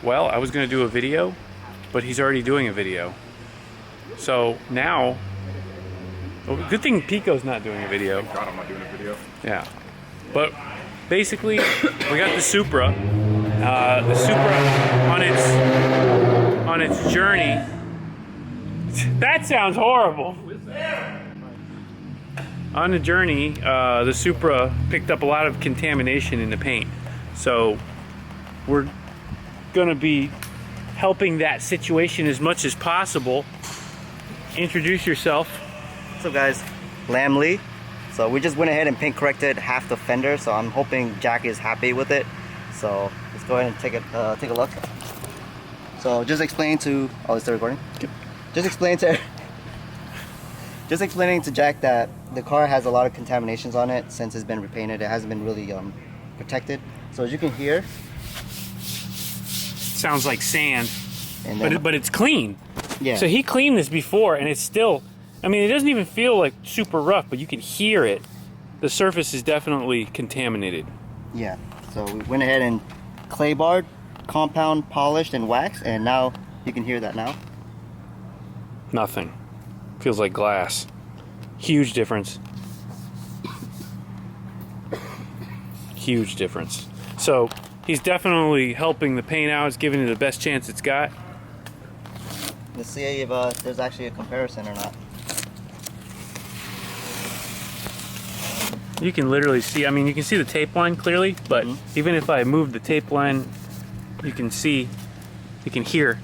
well, I was going to do a video, but he's already doing a video. So now, well, good thing Pico's not doing a video. Thank God I'm not doing a video. Yeah. But basically, we got the Supra. The Supra on its journey. That sounds horrible. On the journey, the Supra picked up a lot of contamination in the paint. So we're gonna be helping that situation as much as possible. Introduce yourself. What's up, guys? Lam Lee. So we just went ahead and paint corrected half the fender, so I'm hoping Jack is happy with it. So let's go ahead and take a look. So just explain to, oh, is it recording? Yep. Just explaining to Jack that the car has a lot of contaminations on it since it's been repainted. It hasn't been really protected. So as you can hear, sounds like sand, and then, but it's clean. Yeah. So he cleaned this before, and it's still, I mean, it doesn't even feel like super rough, but you can hear it. The surface is definitely contaminated. Yeah. So we went ahead and clay barred, compound, polished, and waxed, and now you can hear that now. Nothing. Feels like glass. Huge difference. Huge difference. So he's definitely helping the paint out. It's giving it the best chance it's got. Let's see if there's actually a comparison or not. You can literally see, I mean, you can see the tape line clearly, but even if I move the tape line, you can see, you can hear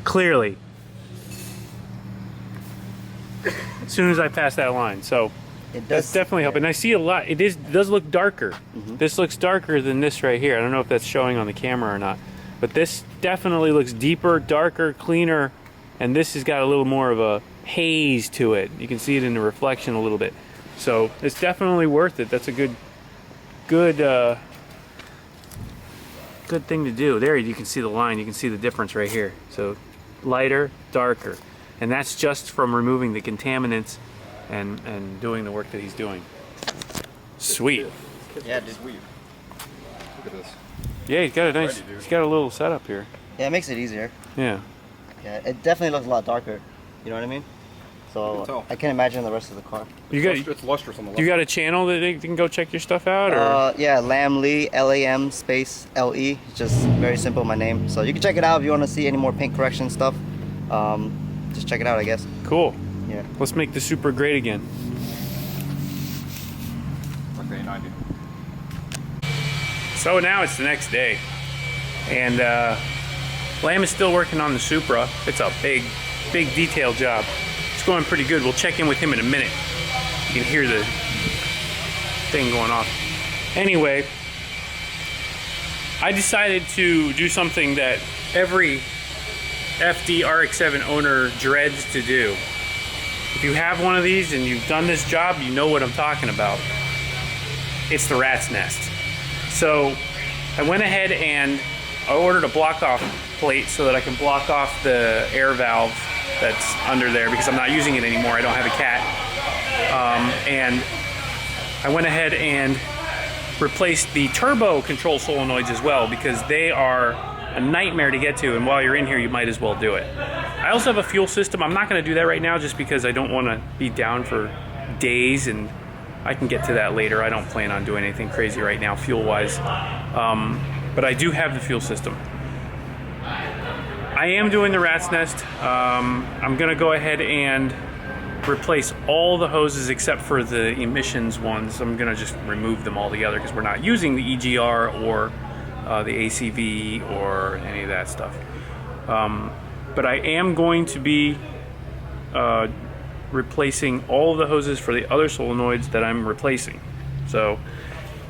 clearly as soon as I pass that line. So that's definitely helping. And I see a lot. It does look darker. This looks darker than this right here. I don't know if that's showing on the camera or not, but this definitely looks deeper, darker, cleaner, and this has got a little more of a haze to it. You can see it in the reflection a little bit. So it's definitely worth it. That's a good thing to do. There you can see the line. You can see the difference right here. So lighter, darker. And that's just from removing the contaminants and doing the work that he's doing. Sweet. Yeah, dude. Sweet. Look at this. Yeah, he's got a little setup here. Yeah, it makes it easier. Yeah. Yeah, it definitely looks a lot darker. You know what I mean? So I can't imagine the rest of the car. It's lustrous on the left. You got a channel that they can go check your stuff out, or? Yeah, Lam Lee, LAM space LE. It's just very simple, my name. So you can check it out if you want to see any more paint correction stuff. Just check it out, I guess. Cool. Yeah. Let's make the Supra great again. Like the A90. So now it's the next day, and Lam is still working on the Supra. It's a big detail job. It's going pretty good. We'll check in with him in a minute. You can hear the thing going off. Anyway, I decided to do something that every FD RX-7 owner dreads to do. If you have one of these and you've done this job, you know what I'm talking about. It's the rat's nest. So I went ahead and I ordered a block off plate so that I can block off the air valve that's under there because I'm not using it anymore. I don't have a cat. And I went ahead and replaced the turbo control solenoids as well because they are a nightmare to get to, and while you're in here you might as well do it. I also have a fuel system. I'm not going to do that right now just because I don't want to be down for days, and I can get to that later. I don't plan on doing anything crazy right now fuel wise, but I do have the fuel system. I am doing the rat's nest. I'm going to go ahead and replace all the hoses except for the emissions ones. I'm going to just remove them all together because we're not using the EGR or the ACV or any of that stuff. But I am going to be replacing all of the hoses for the other solenoids that I'm replacing. So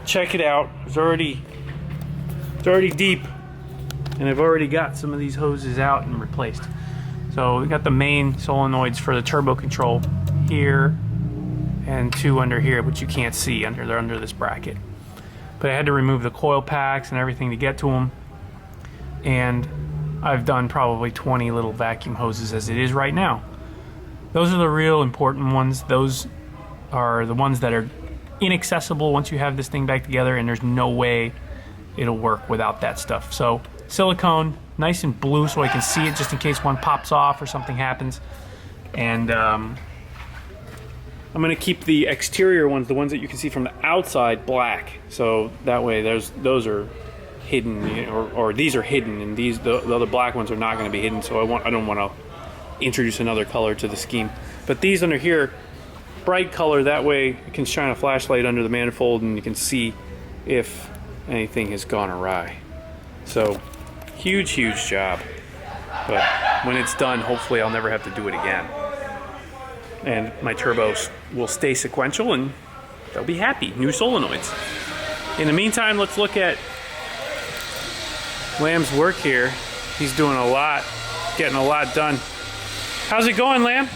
check it out. It's already deep, and I've already got some of these hoses out and replaced. So we got the main solenoids for the turbo control here and two under here, which you can't see they're under this bracket. But I had to remove the coil packs and everything to get to them. And I've done probably 20 little vacuum hoses as it is right now. Those are the real important ones. Those are the ones that are inaccessible once you have this thing back together, and there's no way it'll work without that stuff. So silicone, nice and blue so I can see it just in case one pops off or something happens. And I'm gonna keep the exterior ones, the ones that you can see from the outside, black. So that way those are hidden, you know, or these are hidden, and the other black ones are not gonna be hidden. So I don't wanna introduce another color to the scheme. But these under here, bright color, that way you can shine a flashlight under the manifold and you can see if anything has gone awry. So huge job, but when it's done, hopefully I'll never have to do it again, and my turbos will stay sequential and they'll be happy. New solenoids. In the meantime, let's look at Lamb's work here. He's doing a lot, getting a lot done. How's it going, Lamb?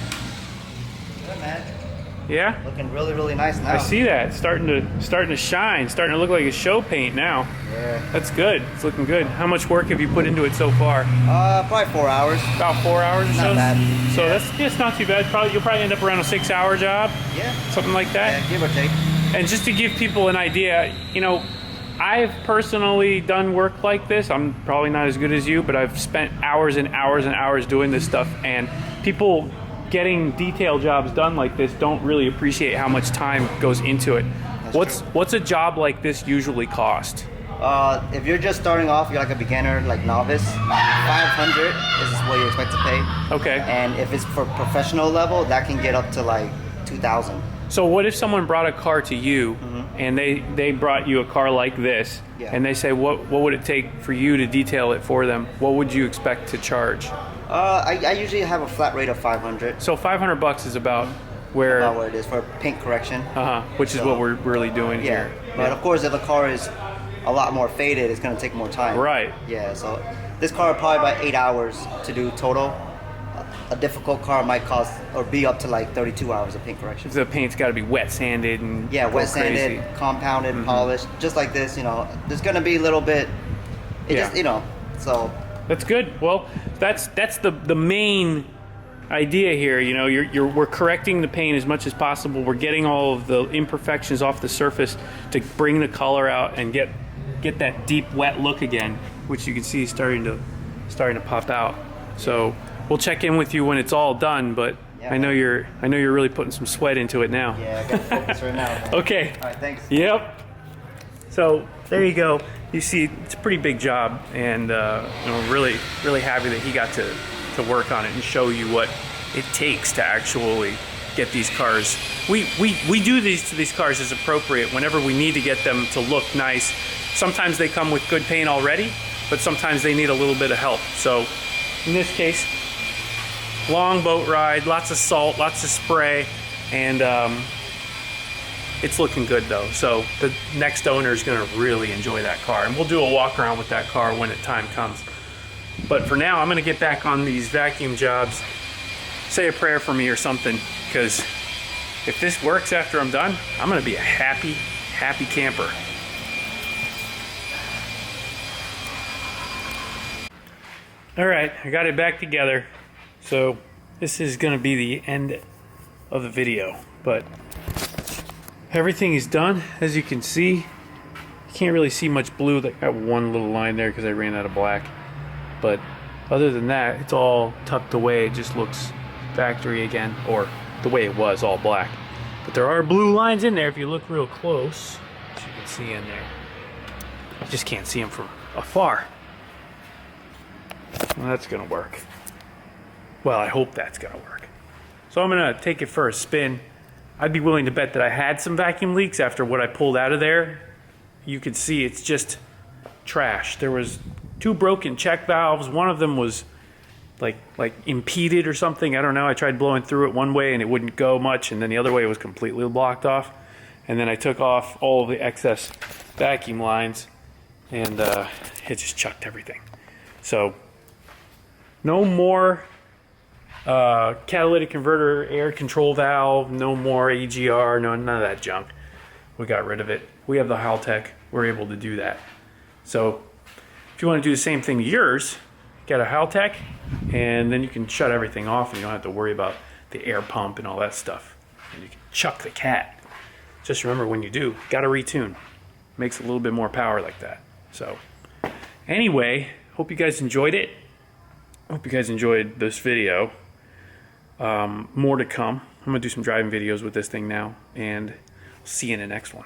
Good, man. Yeah? Looking really nice now. I see that. Starting to shine, starting to look like a show paint now. Yeah. That's good. It's looking good. How much work have you put into it so far? Probably 4 hours. About 4 hours or so? Not bad. So that's not too bad. You'll probably end up around a 6-hour job. Yeah. Something like that. Yeah, give or take. And just to give people an idea, you know, I've personally done work like this. I'm probably not as good as you, but I've spent hours and hours and hours doing this stuff, and people getting detail jobs done like this don't really appreciate how much time goes into it. What's a job like this usually cost? If you're just starting off, you're like a beginner, like novice, 500 is what you expect to pay. Okay. And if it's for professional level, that can get up to like 2,000. So what if someone brought a car to you, and they brought you a car like this, and they say, what would it take for you to detail it for them? What would you expect to charge? I usually have a flat rate of 500. So $500 is about where it is for paint correction. Which is what we're really doing here. But of course, if a car is a lot more faded, it's going to take more time. Right. Yeah, so this car probably about 8 hours to do total. A difficult car might cost or be up to like 32 hours of paint correction. The paint's got to be wet sanded and wet sanded, compounded, polished, just like this. You know, there's going to be a little bit. Just, you know, so. That's good. Well, that's the main idea here. You know, we're correcting the paint as much as possible. We're getting all of the imperfections off the surface to bring the color out and get that deep wet look again, which you can see starting to pop out. So we'll check in with you when it's all done, but I know you're really putting some sweat into it now. Yeah, I got to focus right now. Man. Okay. All right, thanks. Yep. So there you go. You see, it's a pretty big job, and you know, really happy that he got to work on it and show you what it takes to actually get these cars. We do these to these cars as appropriate whenever we need to get them to look nice. Sometimes they come with good paint already, but sometimes they need a little bit of help. So in this case, long boat ride, lots of salt, lots of spray, and it's looking good though. So the next owner is going to really enjoy that car, and we'll do a walk around with that car when the time comes. But for now, I'm going to get back on these vacuum jobs. Say a prayer for me or something, because if this works after I'm done, I'm going to be a happy camper. All right, I got it back together. So this is going to be the end of the video, but everything is done. As you can see, you can't really see much blue. I got one little line there because I ran out of black, but other than that, it's all tucked away. It just looks factory again, or the way it was, all black. But there are blue lines in there if you look real close, as you can see in there. You just can't see them from afar. Well, that's gonna work. Well, I hope that's gonna work. So I'm gonna take it for a spin. I'd be willing to bet that I had some vacuum leaks after what I pulled out of there. You can see it's just trash. There was 2 broken check valves. One of them was like impeded or something. I don't know. I tried blowing through it one way and it wouldn't go much, and then the other way was completely blocked off. And then I took off all of the excess vacuum lines, and it just chucked everything. So no more catalytic converter, air control valve, no more AGR, none of that junk. We got rid of it. We have the Haltech. We're able to do that. So if you want to do the same thing to yours, get a Haltech, and then you can shut everything off and you don't have to worry about the air pump and all that stuff. And you can chuck the cat. Just remember, when you do, got to retune. Makes a little bit more power like that. So anyway, hope you guys enjoyed it. Hope you guys enjoyed this video. More to come. I'm gonna do some driving videos with this thing now, and see you in the next one.